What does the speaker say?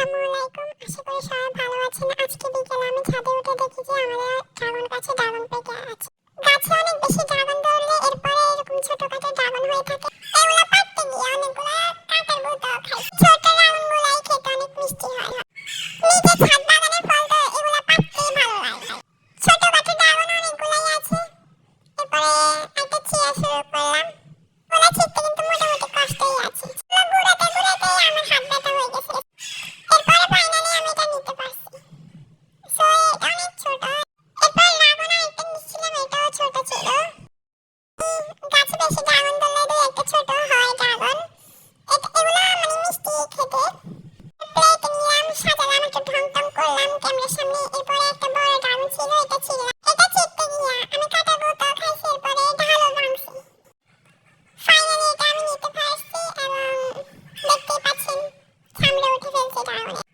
আসসালামু আলাইকুম। আশা করি সবাই ভালো আছেন। আজকে বিকেলে আমি ছাদে উঠে দেখি যে আমাদের ড্রাগন গাছে ড্রাগন পেকে আছে। গাছে অনেক বেশি ড্রাগন ধরলে এরপরে এরকম ছোটখাটো ড্রাগন হয়ে থাকে। এগুলো পাড়তে গিয়ে অনেকগুলো কাঁটার গুঁতো খাই। ছোট ড্রাগন গুলাই খেতে অনেক মিষ্টি হয়। নিজে ছাদ বাগানের ফল তো এগুলো পাড়তেই ভালো লাগে। ছোটখাটো ড্রাগন অনেকগুলাই আছে। এরপরে একটা ছিঁড়া শুরু করলাম। ওগুলো ছিঁড়তে কিন্তু মোটামুটি কষ্টই আছে। ঘুরাতে ঘুরাতে আমার হাত ব্যথা হয়ে গেছে। এরপরে ফাইনালি আমি এটা নিতে পারছি। সো এটা অনেক ছোট। এরপর ড্রাগন আরেকটা নিচ্ছিলাম, এটাও ছোট ছিল। গাছে বেশি ড্রাগন ধরলে দুই একটা ছোট হয় ড্রাগন। এগুলো মানে মিষ্টি খেতে। প্লেটে নিলাম, সাজালাম, একটু ঢং টং করলাম ক্যামেরার সামনে। এরপরে একটা বড় ড্রাগন ছিল, এটা ছিঁড়লাম। এটা ছিঁড়তে গিয়ে আমি কাঁটার গুঁতো খাইছি, এরপরে ঢালও ভাঙছি। ফাইনালি এটা আমি নিতে পারছি এবং দেখতেই পাচ্ছেন সামনে উঠে ফেলছে ড্রাগনে।